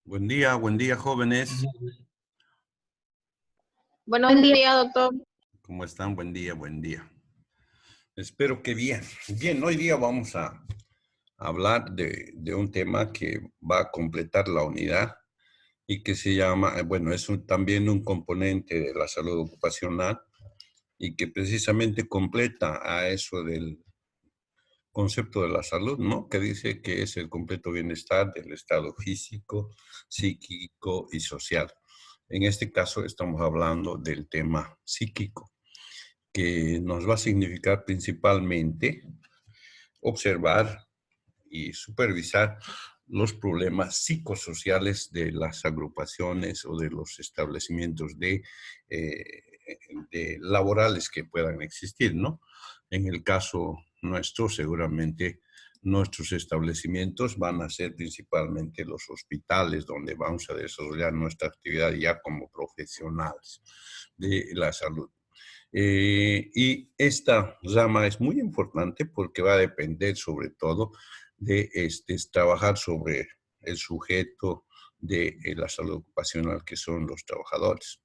Buen día, jóvenes. Buenos días, doctor. ¿Cómo están? Buen día, buen día. Espero que bien. Bien, hoy día vamos a hablar de un tema que va a completar la unidad y que se llama, bueno, es también un componente de la salud ocupacional y que precisamente completa a eso del concepto de la salud, ¿no? Que dice que es el completo bienestar del estado físico, psíquico y social. En este caso estamos hablando del tema psíquico, que nos va a significar principalmente observar y supervisar los problemas psicosociales de las agrupaciones o de los establecimientos de laborales que puedan existir, ¿no? En el caso nuestro, seguramente nuestros establecimientos van a ser principalmente los hospitales donde vamos a desarrollar nuestra actividad ya como profesionales de la salud. Y esta rama es muy importante porque va a depender sobre todo de trabajar sobre el sujeto de la salud ocupacional que son los trabajadores.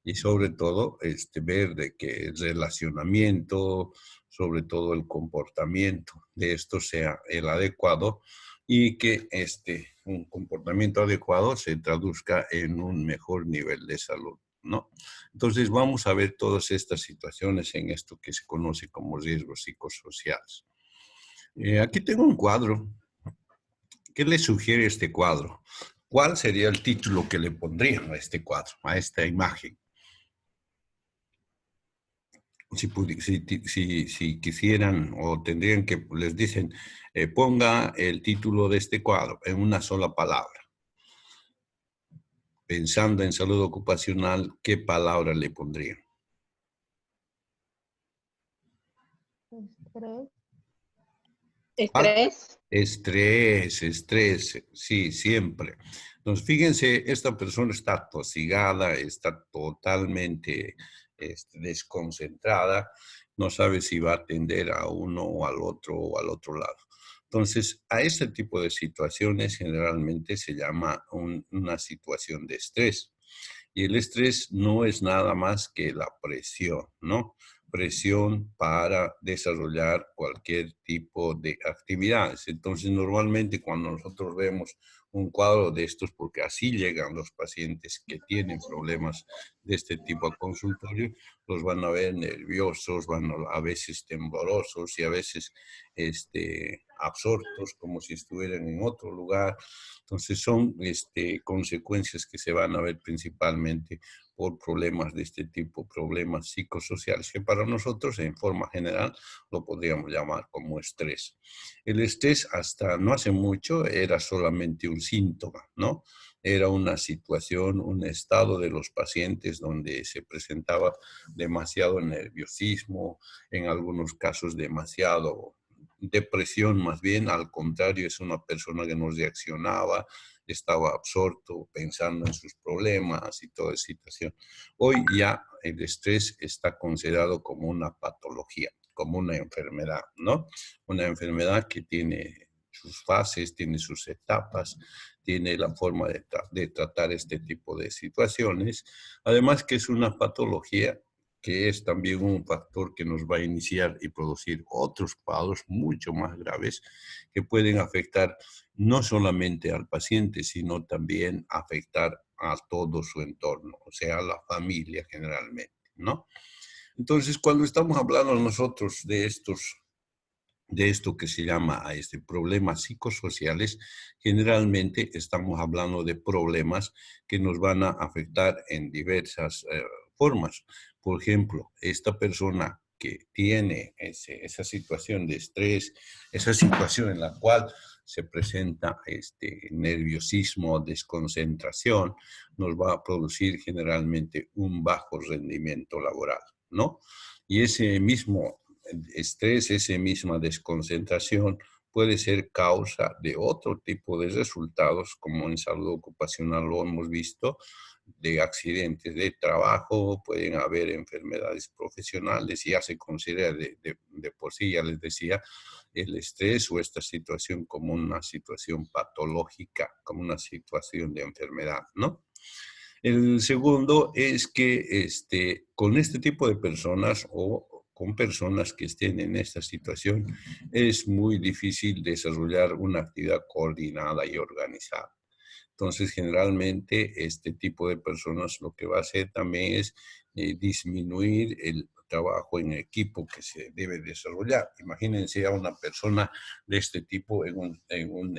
Y sobre todo ver de que el relacionamiento, sobre todo el comportamiento de esto sea el adecuado y que un comportamiento adecuado se traduzca en un mejor nivel de salud, ¿no? Entonces vamos a ver todas estas situaciones en esto que se conoce como riesgos psicosociales. Aquí tengo un cuadro. ¿Qué le sugiere este cuadro? ¿Cuál sería el título que le pondrían a este cuadro, a esta imagen? Si quisieran o tendrían que, les dicen, ponga el título de este cuadro en una sola palabra. Pensando en salud ocupacional, ¿qué palabra le pondrían? Estrés. Estrés, sí, siempre. Entonces, fíjense, esta persona está atosigada, está totalmente desconcentrada, no sabe si va a atender a uno o al otro lado. Entonces, a este tipo de situaciones generalmente se llama una situación de estrés. Y el estrés no es nada más que la presión, ¿no? Presión para desarrollar cualquier tipo de actividades. Entonces, normalmente cuando nosotros vemos un cuadro de estos, porque así llegan los pacientes que tienen problemas de este tipo a consultorio, los van a ver nerviosos, van a veces temblorosos y a veces absortos, como si estuvieran en otro lugar. Entonces son consecuencias que se van a ver principalmente por problemas de este tipo, problemas psicosociales, que para nosotros en forma general lo podríamos llamar como estrés. El estrés hasta no hace mucho era solamente un síntoma, ¿no? Era una situación, un estado de los pacientes donde se presentaba demasiado nerviosismo, en algunos casos demasiado depresión, más bien al contrario, es una persona que no reaccionaba, estaba absorto pensando en sus problemas y toda esa situación. Hoy ya el estrés está considerado como una patología, como una enfermedad, ¿no? Una enfermedad que tiene sus fases, tiene sus etapas, tiene la forma de tratar este tipo de situaciones. Además que es una patología que es también un factor que nos va a iniciar y producir otros cuadros mucho más graves que pueden afectar no solamente al paciente, sino también afectar a todo su entorno, o sea, a la familia generalmente, ¿no? Entonces, cuando estamos hablando nosotros de esto que se llama problemas psicosociales, generalmente estamos hablando de problemas que nos van a afectar en diversas formas. Por ejemplo, esta persona que tiene esa situación de estrés, esa situación en la cual se presenta nerviosismo, desconcentración, nos va a producir generalmente un bajo rendimiento laboral, ¿no? Y ese mismo estrés, esa misma desconcentración puede ser causa de otro tipo de resultados, como en salud ocupacional lo hemos visto, de accidentes de trabajo, pueden haber enfermedades profesionales, ya se considera de por sí, ya les decía, el estrés o esta situación como una situación patológica, como una situación de enfermedad, ¿no? El segundo es que con este tipo de personas o con personas que estén en esta situación, es muy difícil desarrollar una actividad coordinada y organizada. Entonces, generalmente, este tipo de personas lo que va a hacer también es disminuir el trabajo en equipo que se debe desarrollar. Imagínense a una persona de este tipo en un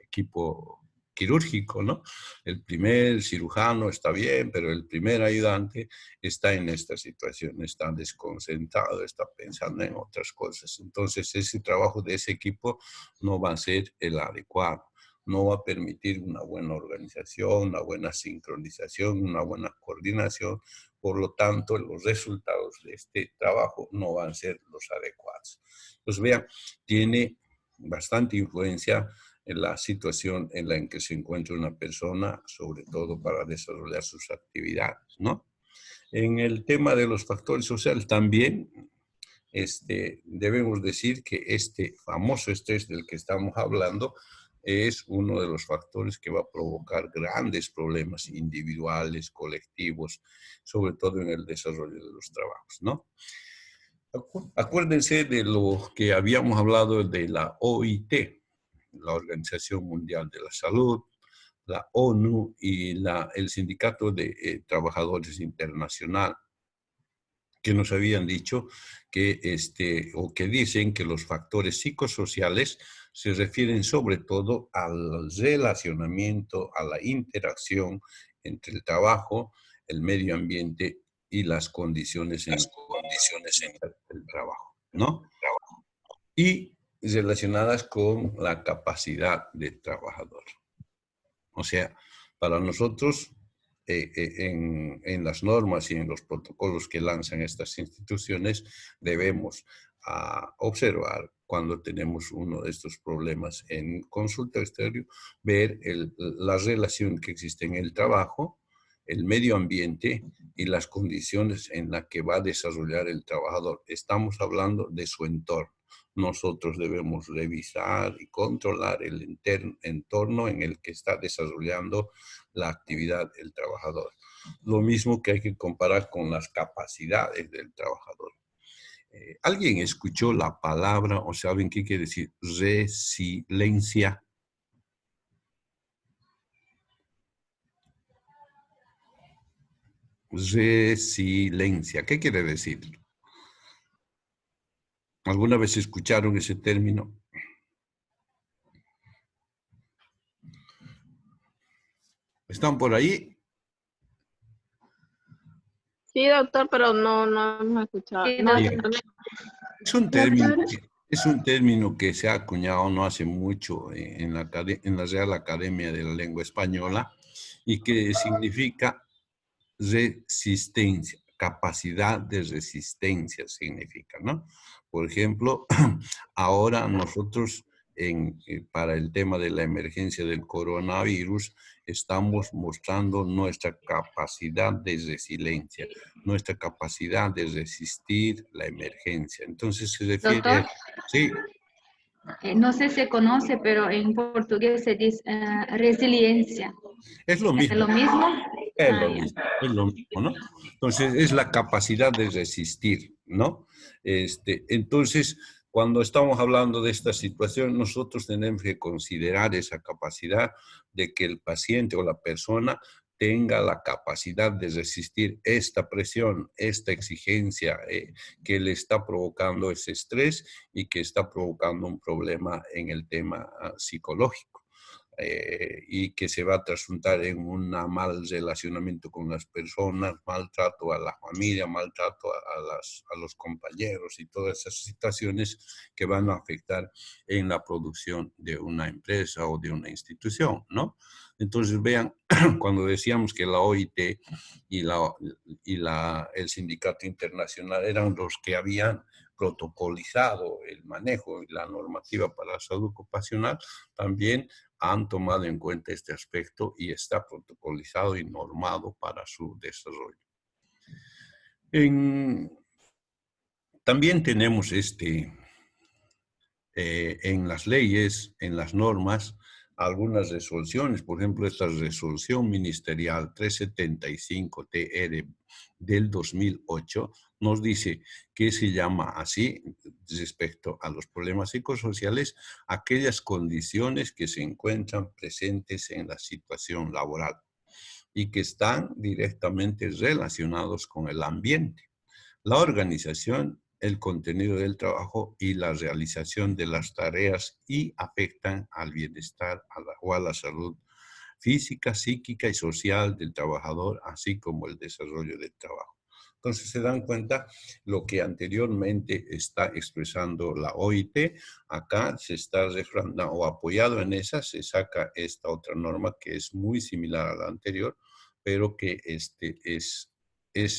equipo quirúrgico, ¿no? El primer cirujano está bien, pero el primer ayudante está en esta situación, está desconcentrado, está pensando en otras cosas. Entonces, ese trabajo de ese equipo no va a ser el adecuado, no va a permitir una buena organización, una buena sincronización, una buena coordinación. Por lo tanto, los resultados de este trabajo no van a ser los adecuados. Pues vean, tiene bastante influencia en la situación en la que se encuentra una persona, sobre todo para desarrollar sus actividades, ¿no? En el tema de los factores sociales también debemos decir que este famoso estrés del que estamos hablando es uno de los factores que va a provocar grandes problemas individuales, colectivos, sobre todo en el desarrollo de los trabajos, ¿no? Acuérdense de lo que habíamos hablado de la OIT, la Organización Mundial de la Salud, la ONU y el Sindicato de Trabajadores Internacional, que nos habían dicho que, o que dicen que los factores psicosociales se refieren sobre todo al relacionamiento, a la interacción entre el trabajo, el medio ambiente y las condiciones en el trabajo, ¿no? Y relacionadas con la capacidad del trabajador. O sea, para nosotros, en las normas y en los protocolos que lanzan estas instituciones, debemos observar cuando tenemos uno de estos problemas en consulta exterior, ver la relación que existe en el trabajo, el medio ambiente y las condiciones en las que va a desarrollar el trabajador. Estamos hablando de su entorno. Nosotros debemos revisar y controlar el entorno en el que está desarrollando la actividad del trabajador. Lo mismo que hay que comparar con las capacidades del trabajador. ¿Alguien escuchó la palabra o saben qué quiere decir resiliencia? Resiliencia, ¿qué quiere decir? ¿Alguna vez escucharon ese término? ¿Están por ahí? Sí, doctor, pero no hemos escuchado. Sí, No, doctor. Es un término que se ha acuñado no hace mucho en la Real Academia de la Lengua Española y que significa resistencia, capacidad de resistencia significa, ¿no? Por ejemplo, ahora nosotros para el tema de la emergencia del coronavirus estamos mostrando nuestra capacidad de resiliencia, nuestra capacidad de resistir la emergencia. Entonces se refiere Doctor, sí, no sé si conoce, pero en portugués se dice resiliencia. es lo ¿Es mismo. lo mismo? Es Ah, lo ya. mismo, es lo mismo, ¿no? Entonces, es la capacidad de resistir, ¿no? Entonces, cuando estamos hablando de esta situación, nosotros tenemos que considerar esa capacidad de que el paciente o la persona tenga la capacidad de resistir esta presión, esta exigencia que le está provocando ese estrés y que está provocando un problema en el tema psicológico. Y que se va a trasuntar en un mal relacionamiento con las personas, maltrato a la familia, maltrato a los compañeros y todas esas situaciones que van a afectar en la producción de una empresa o de una institución, ¿no? Entonces, vean, cuando decíamos que la OIT y el Sindicato Internacional eran los que habían protocolizado el manejo y la normativa para la salud ocupacional, también han tomado en cuenta este aspecto y está protocolizado y normado para su desarrollo. También tenemos en las leyes, en las normas, algunas resoluciones. Por ejemplo, esta resolución ministerial 375-TR del 2008 nos dice que se llama así, respecto a los problemas psicosociales, aquellas condiciones que se encuentran presentes en la situación laboral y que están directamente relacionados con el ambiente, la organización, el contenido del trabajo y la realización de las tareas y afectan al bienestar o a la salud física, psíquica y social del trabajador, así como el desarrollo del trabajo. Entonces se dan cuenta lo que anteriormente está expresando la OIT, acá se está refrendando o apoyado en esa, se saca esta otra norma que es muy similar a la anterior, pero que es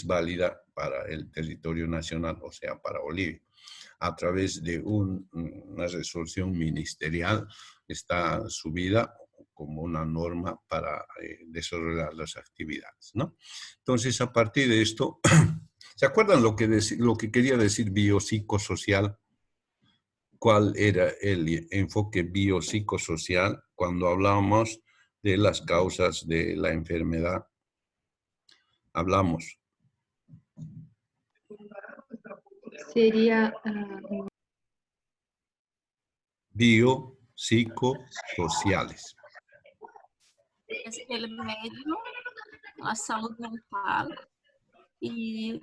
válida para el territorio nacional, o sea, para Bolivia. A través de una resolución ministerial está subida como una norma para desarrollar las actividades, ¿no? Entonces, a partir de esto, ¿se acuerdan lo que quería decir biopsicosocial? ¿Cuál era el enfoque biopsicosocial cuando hablábamos de las causas de la enfermedad? Hablamos. Sería biopsicosociales. Es el medio, la salud mental y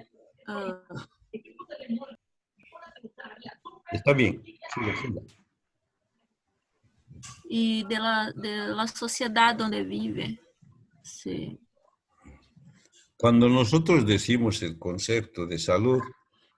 Está bien. Siga, siga. y de la sociedad donde vive. Sí. Cuando nosotros decimos el concepto de salud,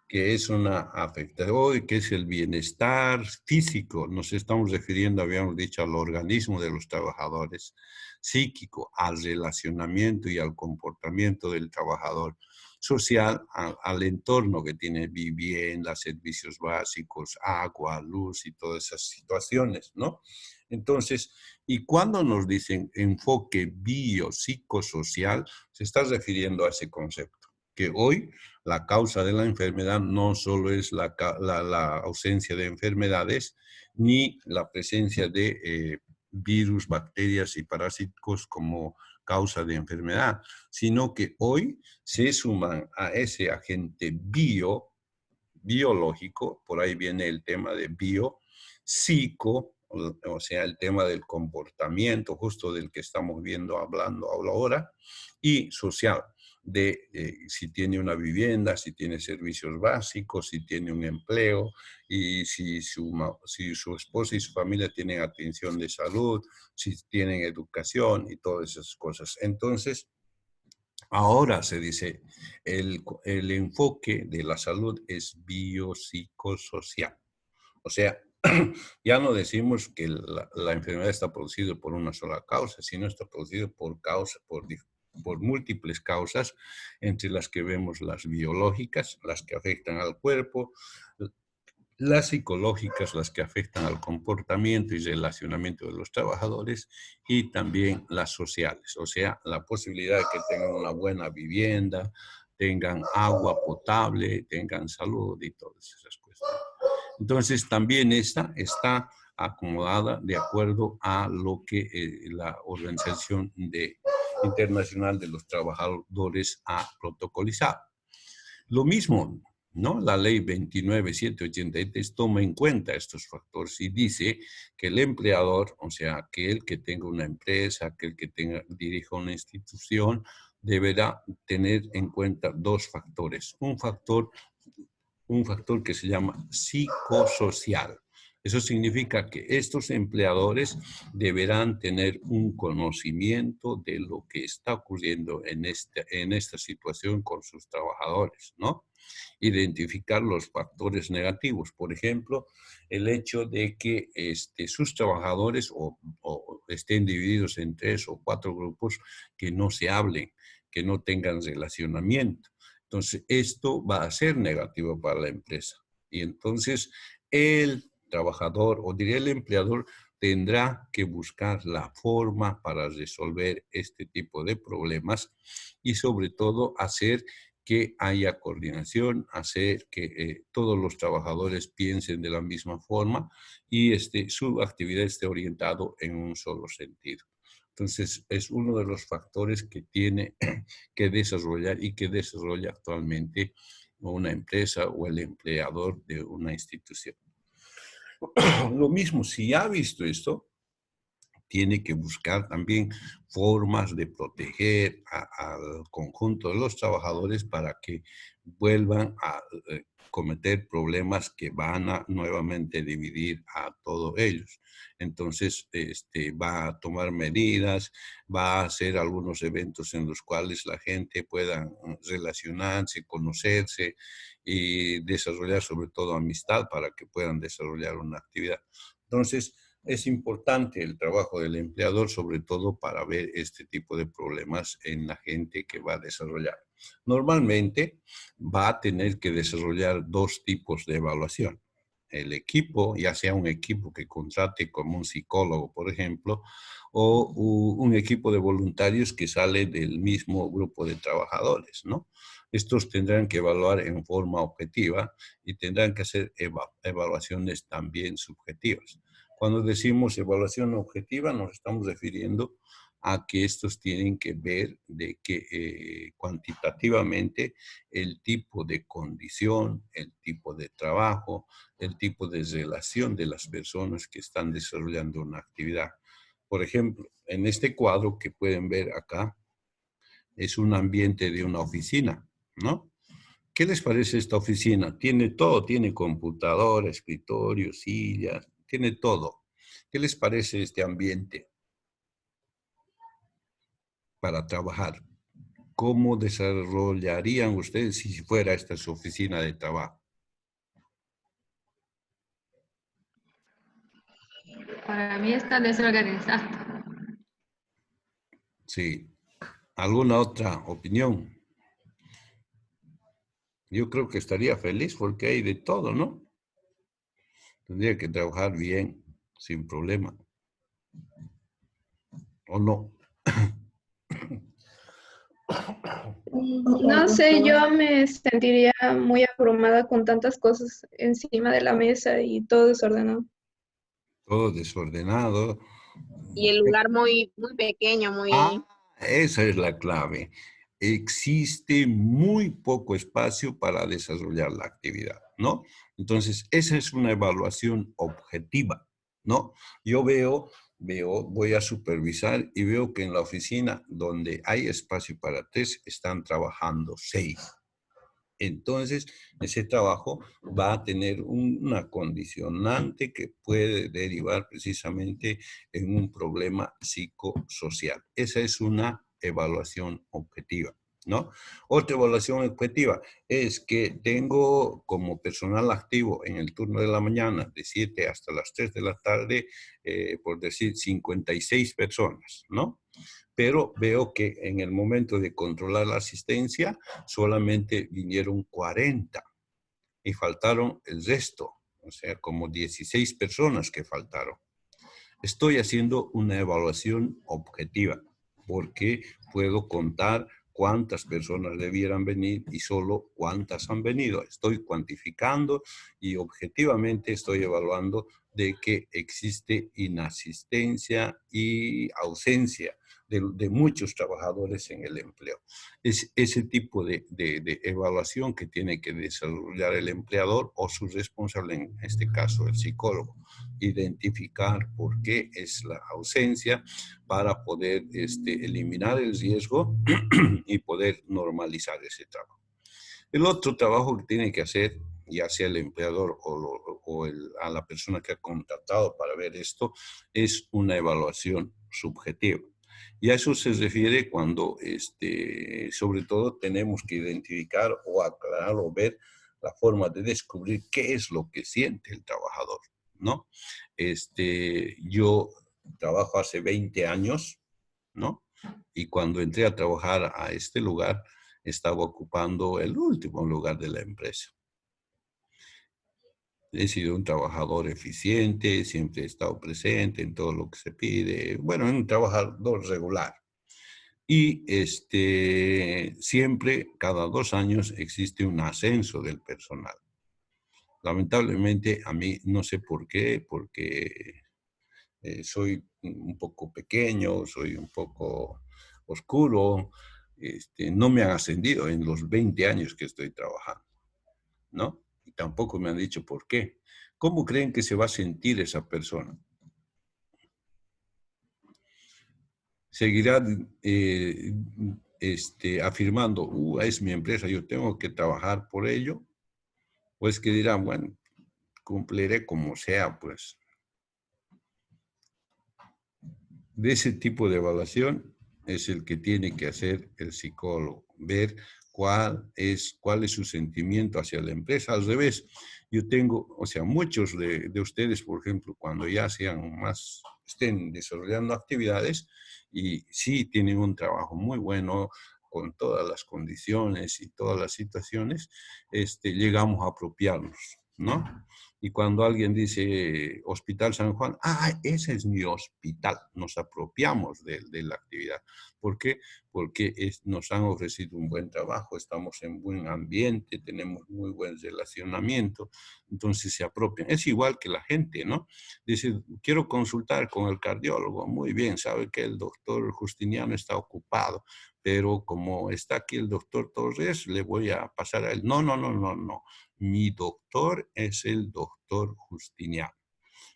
que es una afectación, que es el bienestar físico, nos estamos refiriendo, habíamos dicho, al organismo de los trabajadores, psíquico, al relacionamiento y al comportamiento del trabajador, social, al entorno que tiene vivienda, servicios básicos, agua, luz y todas esas situaciones, ¿no? Entonces, y cuando nos dicen enfoque biopsicosocial, se está refiriendo a ese concepto, que hoy la causa de la enfermedad no solo es la ausencia de enfermedades, ni la presencia de virus, bacterias y parásitos como causa de enfermedad, sino que hoy se suman a ese agente biológico, por ahí viene el tema de psico, o sea, el tema del comportamiento, justo del que estamos hablando ahora, y social, de si tiene una vivienda, si tiene servicios básicos, si tiene un empleo, y si su esposa y su familia tienen atención de salud, si tienen educación y todas esas cosas. Entonces, ahora se dice, el enfoque de la salud es biopsicosocial. O sea, ya no decimos que la enfermedad está producida por una sola causa, sino está producida por múltiples causas, entre las que vemos las biológicas, las que afectan al cuerpo, las psicológicas, las que afectan al comportamiento y relacionamiento de los trabajadores, y también las sociales, o sea, la posibilidad de que tengan una buena vivienda, tengan agua potable, tengan salud y todas esas cuestiones. Entonces, también esta está acomodada de acuerdo a lo que la Organización Internacional de los Trabajadores ha protocolizado. Lo mismo, ¿no? La ley 29.783 toma en cuenta estos factores y dice que el empleador, o sea, aquel que tenga una empresa, aquel que dirija una institución, deberá tener en cuenta dos factores. Un factor que se llama psicosocial. Eso significa que estos empleadores deberán tener un conocimiento de lo que está ocurriendo en esta situación con sus trabajadores, ¿no? Identificar los factores negativos. Por ejemplo, el hecho de que sus trabajadores o estén divididos en 3 o 4 grupos que no se hablen, que no tengan relacionamiento. Entonces, esto va a ser negativo para la empresa. Y entonces, el trabajador, o diría el empleador, tendrá que buscar la forma para resolver este tipo de problemas y sobre todo hacer que haya coordinación, hacer que todos los trabajadores piensen de la misma forma y su actividad esté orientado en un solo sentido. Entonces, es uno de los factores que tiene que desarrollar y que desarrolla actualmente una empresa o el empleador de una institución. Lo mismo, si ha visto esto, tiene que buscar también formas de proteger al conjunto de los trabajadores para que vuelvan a cometer problemas que van a nuevamente dividir a todos ellos. Entonces, va a tomar medidas, va a hacer algunos eventos en los cuales la gente pueda relacionarse, conocerse y desarrollar sobre todo amistad para que puedan desarrollar una actividad. Entonces, es importante el trabajo del empleador, sobre todo para ver este tipo de problemas en la gente que va a desarrollar. Normalmente va a tener que desarrollar dos tipos de evaluación. El equipo, ya sea un equipo que contrate como un psicólogo, por ejemplo, o un equipo de voluntarios que sale del mismo grupo de trabajadores, ¿no? Estos tendrán que evaluar en forma objetiva y tendrán que hacer evaluaciones también subjetivas. Cuando decimos evaluación objetiva, nos estamos refiriendo a que estos tienen que ver de que cuantitativamente el tipo de condición, el tipo de trabajo, el tipo de relación de las personas que están desarrollando una actividad. Por ejemplo, en este cuadro que pueden ver acá, es un ambiente de una oficina, ¿no? ¿Qué les parece esta oficina? Tiene todo, tiene computadora, escritorio, sillas, tiene todo. ¿Qué les parece este ambiente para trabajar? ¿Cómo desarrollarían ustedes si fuera esta su oficina de trabajo? Para mí está desorganizado. Sí. ¿Alguna otra opinión? Yo creo que estaría feliz porque hay de todo, ¿no? Tendría que trabajar bien, sin problema. ¿O no? No sé, yo me sentiría muy abrumada con tantas cosas encima de la mesa y todo desordenado. Todo desordenado. Y el lugar muy, muy pequeño, muy... Esa es la clave. Existe muy poco espacio para desarrollar la actividad, ¿no? Entonces, esa es una evaluación objetiva, ¿no? Yo voy a supervisar y veo que en la oficina donde hay espacio para 3, están trabajando 6. Entonces, ese trabajo va a tener una condicionante que puede derivar precisamente en un problema psicosocial. Esa es una evaluación objetiva, ¿no? Otra evaluación objetiva es que tengo como personal activo en el turno de la mañana, de 7 hasta las 3 de la tarde, por decir 56 personas, ¿no? Pero veo que en el momento de controlar la asistencia solamente vinieron 40 y faltaron el resto, o sea, como 16 personas que faltaron. Estoy haciendo una evaluación objetiva porque puedo contar cuántas personas debieran venir y solo cuántas han venido. Estoy cuantificando y objetivamente estoy evaluando de que existe inasistencia y ausencia de muchos trabajadores en el empleo. Es ese tipo de evaluación que tiene que desarrollar el empleador o su responsable, en este caso el psicólogo. Identificar por qué es la ausencia para poder eliminar el riesgo y poder normalizar ese trabajo. El otro trabajo que tiene que hacer, ya sea el empleador o a la persona que ha contratado para ver esto, es una evaluación subjetiva. Y a eso se refiere cuando, sobre todo, tenemos que identificar o aclarar o ver la forma de descubrir qué es lo que siente el trabajador, ¿no? Yo trabajo hace 20 años, ¿no? Y cuando entré a trabajar a este lugar, estaba ocupando el último lugar de la empresa. He sido un trabajador eficiente, siempre he estado presente en todo lo que se pide. Bueno, un trabajador regular. Y siempre, cada 2 años, existe un ascenso del personal. Lamentablemente, a mí no sé por qué, porque soy un poco pequeño, soy un poco oscuro, no me han ascendido en los 20 años que estoy trabajando, ¿no? Y tampoco me han dicho por qué. ¿Cómo creen que se va a sentir esa persona? Seguirá afirmando, es mi empresa, yo tengo que trabajar por ello, o es que dirán, bueno, cumpliré como sea, pues. De ese tipo de evaluación es el que tiene que hacer el psicólogo, ver cuál es su sentimiento hacia la empresa. Al revés, yo tengo, o sea, muchos de ustedes, por ejemplo, cuando ya estén desarrollando actividades y sí tienen un trabajo muy bueno, con todas las condiciones y todas las situaciones, llegamos a apropiarnos, ¿no? Y cuando alguien dice Hospital San Juan, ese es mi hospital, nos apropiamos de la actividad. ¿Por qué? Porque nos han ofrecido un buen trabajo, estamos en buen ambiente, tenemos muy buen relacionamiento, entonces se apropian. Es igual que la gente, ¿no? Dice, quiero consultar con el cardiólogo, muy bien, sabe que el doctor Justiniano está ocupado, pero como está aquí el doctor Torres, le voy a pasar a él. No, no, no, no, no. Mi doctor es el doctor Justiniano.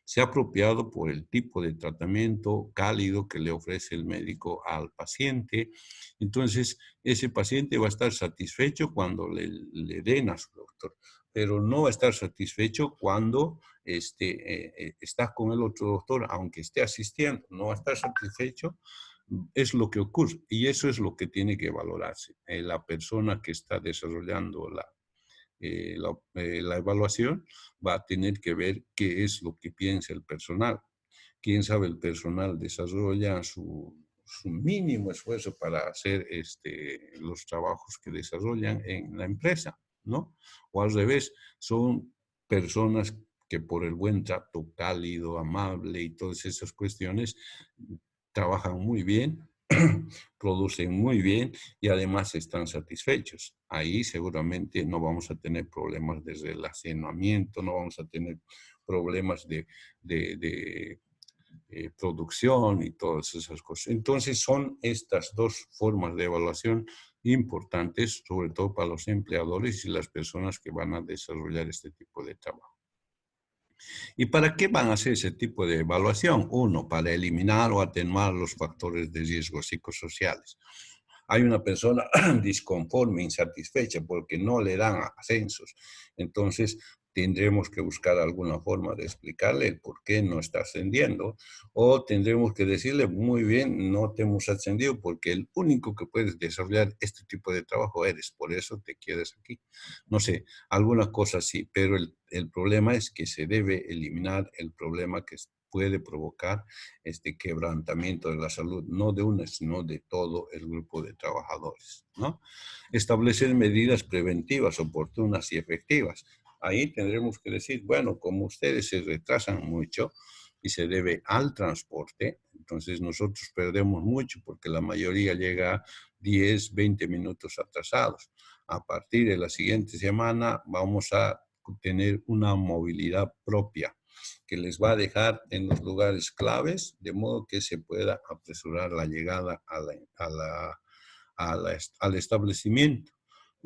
Se ha apropiado por el tipo de tratamiento cálido que le ofrece el médico al paciente. Entonces, ese paciente va a estar satisfecho cuando le den a su doctor, pero no va a estar satisfecho cuando está con el otro doctor, aunque esté asistiendo. No va a estar satisfecho. Es lo que ocurre y eso es lo que tiene que valorarse. La persona que está desarrollando la evaluación va a tener que ver qué es lo que piensa el personal. Quién sabe, el personal desarrolla su mínimo esfuerzo para hacer los trabajos que desarrollan en la empresa, ¿no? O al revés, son personas que por el buen trato cálido, amable y todas esas cuestiones trabajan muy bien, producen muy bien y además están satisfechos. Ahí seguramente no vamos a tener problemas de relacionamiento, no vamos a tener problemas de producción y todas esas cosas. Entonces son estas dos formas de evaluación importantes, sobre todo para los empleadores y las personas que van a desarrollar este tipo de trabajo. ¿Y para qué van a hacer ese tipo de evaluación? Uno, para eliminar o atenuar los factores de riesgo psicosociales. Hay una persona disconforme, insatisfecha porque no le dan ascensos. Entonces, tendremos que buscar alguna forma de explicarle el por qué no está ascendiendo. O tendremos que decirle, muy bien, no te hemos ascendido porque el único que puedes desarrollar este tipo de trabajo eres. Por eso te quedas aquí. No sé, alguna cosa sí, pero el problema es que se debe eliminar el problema que puede provocar este quebrantamiento de la salud, no de una, sino de todo el grupo de trabajadores, ¿no? Establecer medidas preventivas oportunas y efectivas. Ahí tendremos que decir, bueno, como ustedes se retrasan mucho y se debe al transporte, entonces nosotros perdemos mucho porque la mayoría llega 10, 20 minutos atrasados. A partir de la siguiente semana vamos a tener una movilidad propia que les va a dejar en los lugares claves, de modo que se pueda apresurar la llegada al establecimiento.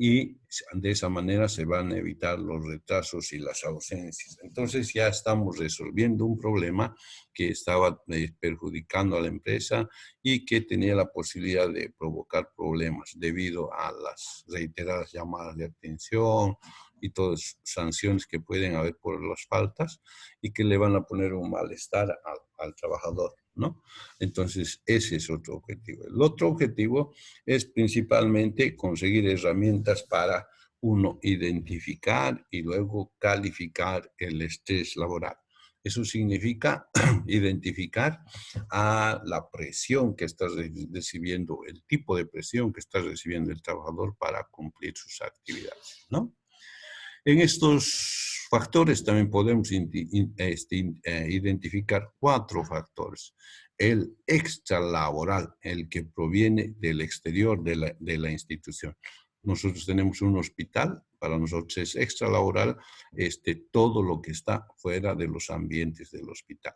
Y de esa manera se van a evitar los retrasos y las ausencias. Entonces ya estamos resolviendo un problema que estaba perjudicando a la empresa y que tenía la posibilidad de provocar problemas debido a las reiteradas llamadas de atención y todas sanciones que pueden haber por las faltas y que le van a poner un malestar al trabajador, ¿no? Entonces, ese es otro objetivo. El otro objetivo es principalmente conseguir herramientas para, uno, identificar y luego calificar el estrés laboral. Eso significa identificar a la presión que está recibiendo, el tipo de presión que está recibiendo el trabajador para cumplir sus actividades, ¿no? En estos factores también podemos identificar 4 factores. el extralaboral, el que proviene del exterior de la institución. Nosotros tenemos un hospital, para nosotros es extralaboral todo lo que está fuera de los ambientes del hospital,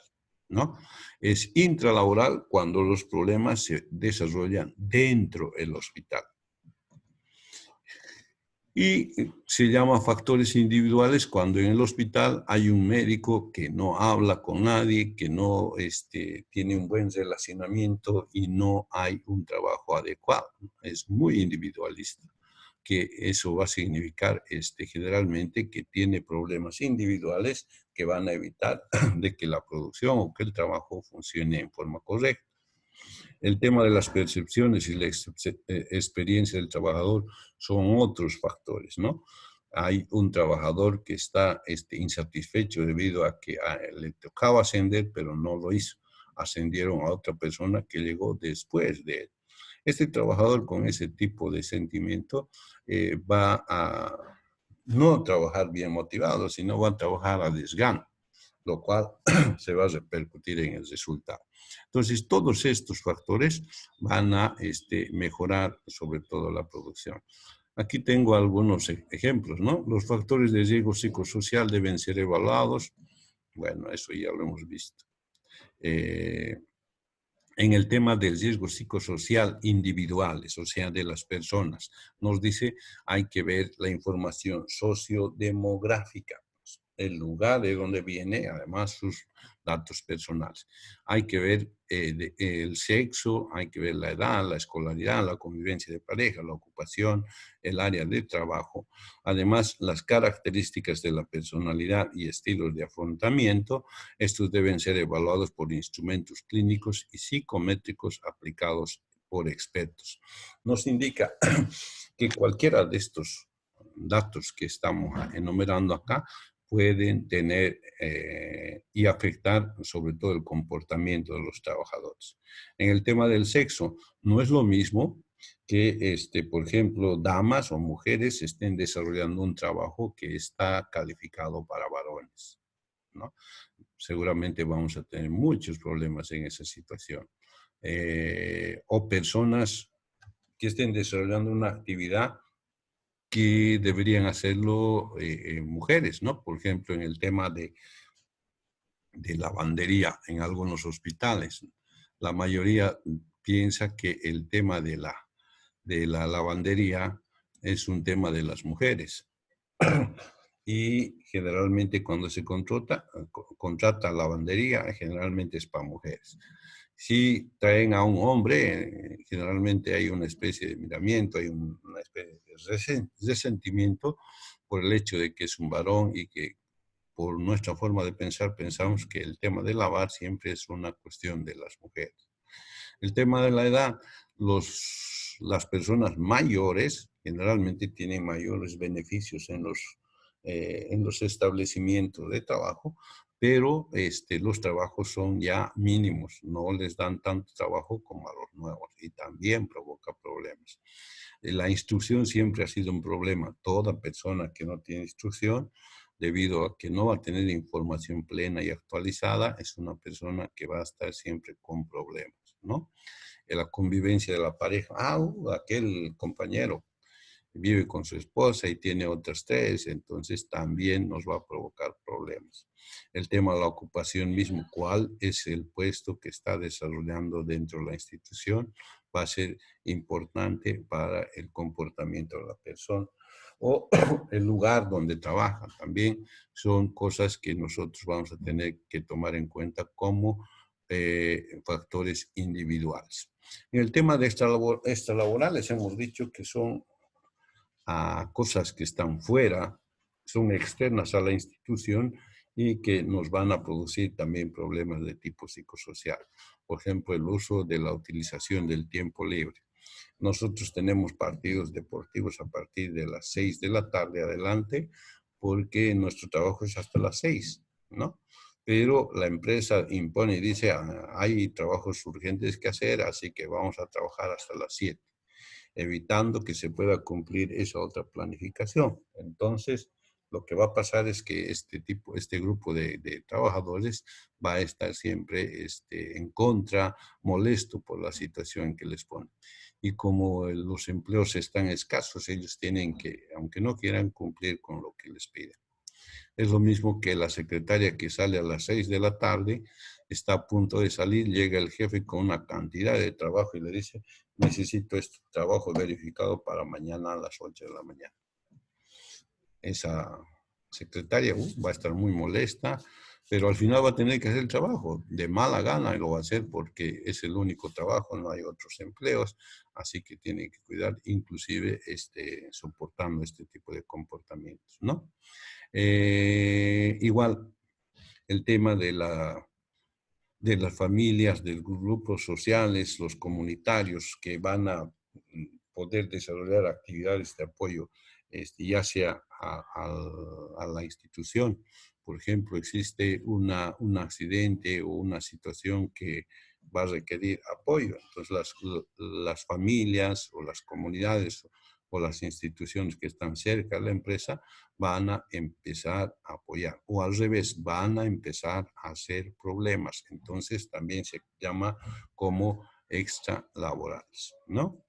¿no? Es intralaboral cuando los problemas se desarrollan dentro del hospital. Y se llama factores individuales cuando en el hospital hay un médico que no habla con nadie, que no tiene un buen relacionamiento y no hay un trabajo adecuado. Es muy individualista, que eso va a significar generalmente que tiene problemas individuales que van a evitar de que la producción o que el trabajo funcione en forma correcta. El tema de las percepciones y la experiencia del trabajador son otros factores, ¿no? Hay un trabajador que está insatisfecho debido a que le tocaba ascender, pero no lo hizo. Ascendieron a otra persona que llegó después de él. Este trabajador con ese tipo de sentimiento va a no trabajar bien motivado, sino va a trabajar a desgano, lo cual se va a repercutir en el resultado. Entonces, todos estos factores van a mejorar sobre todo la producción. Aquí tengo algunos ejemplos, ¿no? Los factores de riesgo psicosocial deben ser evaluados. Bueno, eso ya lo hemos visto. En el tema del riesgo psicosocial individuales, o sea, de las personas, nos dice hay que ver la información sociodemográfica, el lugar de donde viene, además sus datos personales. Hay que ver el sexo, hay que ver la edad, la escolaridad, la convivencia de pareja, la ocupación, el área de trabajo. Además, las características de la personalidad y estilos de afrontamiento. Estos deben ser evaluados por instrumentos clínicos y psicométricos aplicados por expertos. Nos indica que cualquiera de estos datos que estamos enumerando acá pueden tener y afectar sobre todo el comportamiento de los trabajadores. En el tema del sexo, no es lo mismo que, por ejemplo, damas o mujeres estén desarrollando un trabajo que está calificado para varones, ¿no? Seguramente vamos a tener muchos problemas en esa situación. O personas que estén desarrollando una actividad que deberían hacerlo mujeres, ¿no? Por ejemplo, en el tema de lavandería en algunos hospitales. La mayoría piensa que el tema de la lavandería es un tema de las mujeres. Y generalmente cuando se contrata lavandería, generalmente es para mujeres. Si traen a un hombre, generalmente hay una especie de miramiento, hay una especie de resentimiento por el hecho de que es un varón y que por nuestra forma de pensar pensamos que el tema de lavar siempre es una cuestión de las mujeres. El tema de la edad, las personas mayores generalmente tienen mayores beneficios en los establecimientos de trabajo, pero los trabajos son ya mínimos, no les dan tanto trabajo como a los nuevos y también provoca problemas. La instrucción siempre ha sido un problema. Toda persona que no tiene instrucción, debido a que no va a tener información plena y actualizada, es una persona que va a estar siempre con problemas, ¿no? La convivencia de la pareja, aquel compañero vive con su esposa y tiene otras tres, entonces también nos va a provocar problemas. El tema de la ocupación mismo, cuál es el puesto que está desarrollando dentro de la institución, va a ser importante para el comportamiento de la persona. O el lugar donde trabaja también son cosas que nosotros vamos a tener que tomar en cuenta como factores individuales. En el tema de extralaborales hemos dicho que son cosas que están fuera, son externas a la institución y que nos van a producir también problemas de tipo psicosocial. Por ejemplo, el uso de la utilización del tiempo libre. Nosotros tenemos partidos deportivos a partir de las 6 de la tarde adelante porque nuestro trabajo es hasta las 6, ¿no? Pero la empresa impone y dice, hay trabajos urgentes que hacer, así que vamos a trabajar hasta las 7, evitando que se pueda cumplir esa otra planificación. Entonces, Lo que va a pasar es que este grupo de trabajadores va a estar siempre en contra, molesto por la situación que les pone. Y como los empleos están escasos, ellos tienen que, aunque no quieran, cumplir con lo que les piden. Es lo mismo que la secretaria que sale a las 6 de la tarde, está a punto de salir, llega el jefe con una cantidad de trabajo y le dice, necesito este trabajo verificado para mañana a las 8 de la mañana. Esa secretaria va a estar muy molesta, pero al final va a tener que hacer el trabajo. De mala gana lo va a hacer porque es el único trabajo, no hay otros empleos, así que tiene que cuidar, inclusive soportando este tipo de comportamientos, ¿no? Igual, el tema de las familias, de los grupos sociales, los comunitarios que van a poder desarrollar actividades de apoyo, ya sea a la institución. Por ejemplo, existe un accidente o una situación que va a requerir apoyo. Entonces, las familias o las comunidades o las instituciones que están cerca de la empresa van a empezar a apoyar, o al revés, van a empezar a hacer problemas. Entonces, también se llama como extralaborales, ¿no?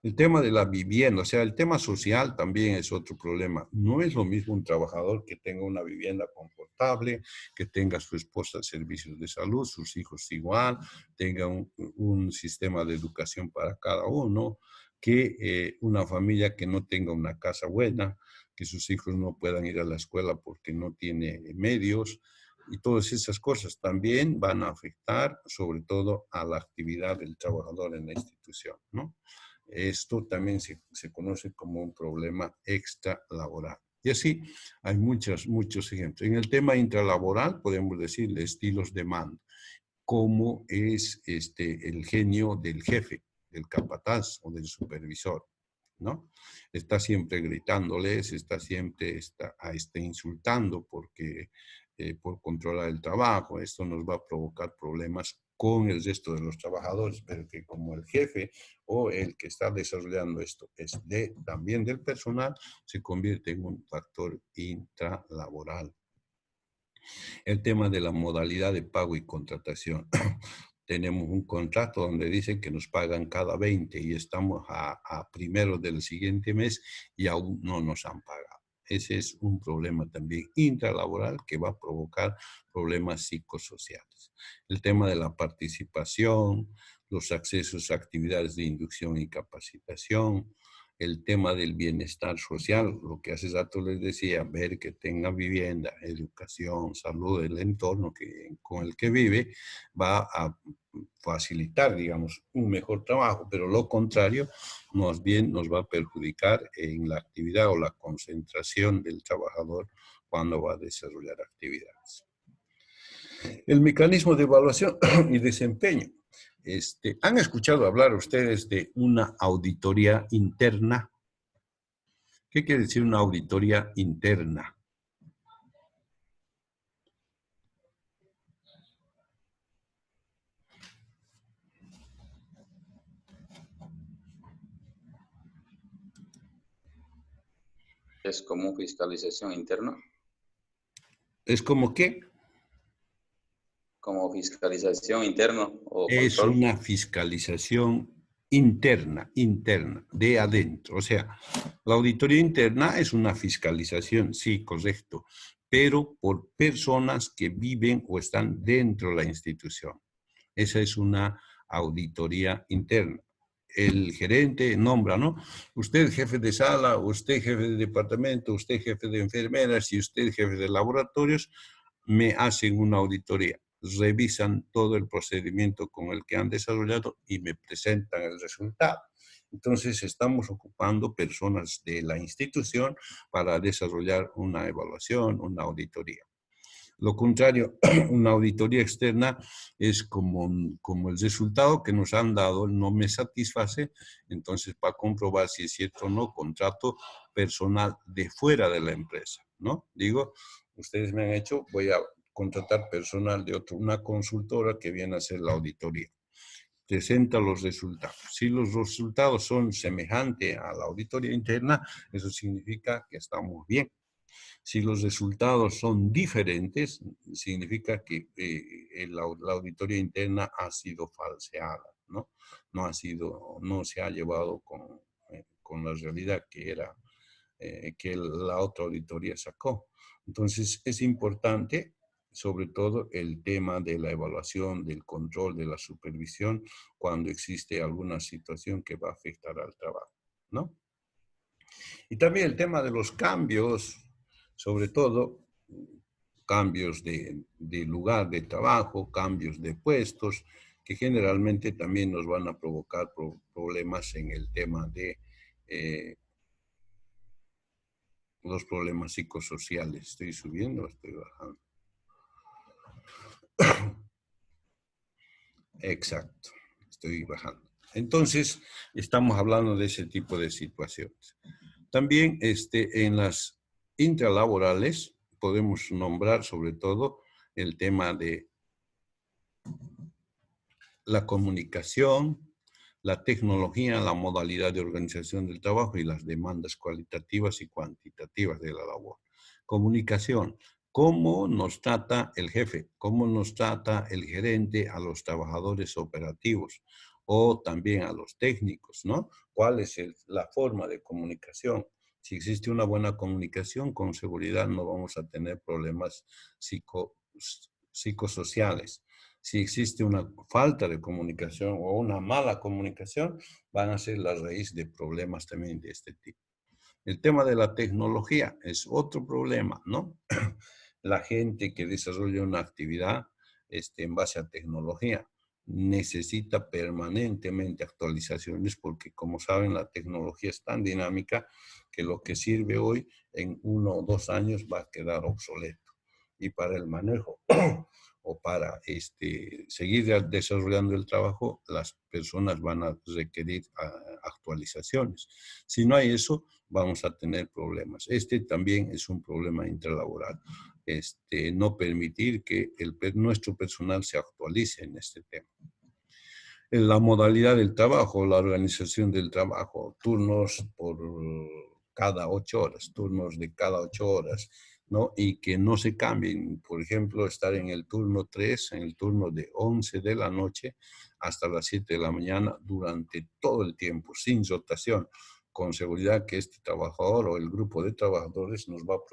El tema de la vivienda, o sea, el tema social también es otro problema. No es lo mismo un trabajador que tenga una vivienda confortable, que tenga a su esposa servicios de salud, sus hijos igual, tenga un sistema de educación para cada uno, que una familia que no tenga una casa buena, que sus hijos no puedan ir a la escuela porque no tiene medios, y todas esas cosas también van a afectar sobre todo a la actividad del trabajador en la institución, ¿no? Esto también se conoce como un problema extralaboral. Y así hay muchos ejemplos. En el tema intralaboral podemos decir estilos de mando, cómo es el genio del jefe, del capataz o del supervisor, ¿no? Está siempre gritándoles, está siempre insultando porque por controlar el trabajo. Esto nos va a provocar problemas con el resto de los trabajadores, pero que como el jefe o el que está desarrollando esto es también del personal, se convierte en un factor intralaboral. El tema de la modalidad de pago y contratación. Tenemos un contrato donde dicen que nos pagan cada 20 y estamos a primero del siguiente mes y aún no nos han pagado. Ese es un problema también intralaboral que va a provocar problemas psicosociales. El tema de la participación, los accesos a actividades de inducción y capacitación, el tema del bienestar social, lo que hace rato les decía, ver que tenga vivienda, educación, salud, el entorno con el que vive, va a facilitar, digamos, un mejor trabajo, pero lo contrario, más bien nos va a perjudicar en la actividad o la concentración del trabajador cuando va a desarrollar actividades. El mecanismo de evaluación y desempeño. ¿Han escuchado hablar ustedes de una auditoría interna? ¿Qué quiere decir una auditoría interna? ¿Es como fiscalización interna? ¿Es como qué? Como fiscalización interna o Es control. una fiscalización interna, de adentro. O sea, la auditoría interna es una fiscalización, sí, correcto, pero por personas que viven o están dentro de la institución. Esa es una auditoría interna. El gerente nombra, ¿no? Usted jefe de sala, usted jefe de departamento, usted jefe de enfermeras y usted jefe de laboratorios, me hacen una auditoría. Revisan todo el procedimiento con el que han desarrollado y me presentan el resultado. Entonces, estamos ocupando personas de la institución para desarrollar una evaluación, una auditoría. Lo contrario, una auditoría externa es como el resultado que nos han dado no me satisface, entonces para comprobar si es cierto o no, contrato personal de fuera de la empresa, ¿no? Digo, ustedes me han hecho, voy a contratar personal de una consultora que viene a hacer la auditoría. Presenta los resultados. Si los resultados son semejantes a la auditoría interna, eso significa que estamos bien. Si los resultados son diferentes, significa que la auditoría interna ha sido falseada, ¿no? No se ha llevado con la realidad que era, que la otra auditoría sacó. Entonces, es importante, sobre todo, el tema de la evaluación, del control, de la supervisión, cuando existe alguna situación que va a afectar al trabajo, ¿no? Y también el tema de los cambios, sobre todo cambios de lugar de trabajo, cambios de puestos, que generalmente también nos van a provocar problemas en el tema de los problemas psicosociales. ¿Estoy subiendo o estoy bajando? Exacto, estoy bajando. Entonces, estamos hablando de ese tipo de situaciones. También en las intralaborales podemos nombrar sobre todo el tema de la comunicación, la tecnología, la modalidad de organización del trabajo y las demandas cualitativas y cuantitativas de la labor. Comunicación, cómo nos trata el jefe, cómo nos trata el gerente a los trabajadores operativos o también a los técnicos, ¿no? ¿Cuál es la forma de comunicación? Si existe una buena comunicación, con seguridad no vamos a tener problemas psicosociales. Si existe una falta de comunicación o una mala comunicación, van a ser la raíz de problemas también de este tipo. El tema de la tecnología es otro problema, ¿no? La gente que desarrolla una actividad en base a tecnología necesita permanentemente actualizaciones porque, como saben, la tecnología es tan dinámica que lo que sirve hoy en 1 o 2 años va a quedar obsoleto. Y para el manejo o para seguir desarrollando el trabajo, las personas van a requerir actualizaciones. Si no hay eso, vamos a tener problemas. También es un problema intralaboral. No permitir que nuestro personal se actualice en este tema. En la modalidad del trabajo, la organización del trabajo, turnos por cada 8 horas, turnos de cada 8 horas, ¿no? Y que no se cambien, por ejemplo, estar en el turno 3, en el turno de 11 de la noche hasta las 7 de la mañana durante todo el tiempo, sin rotación, con seguridad que este trabajador o el grupo de trabajadores nos va a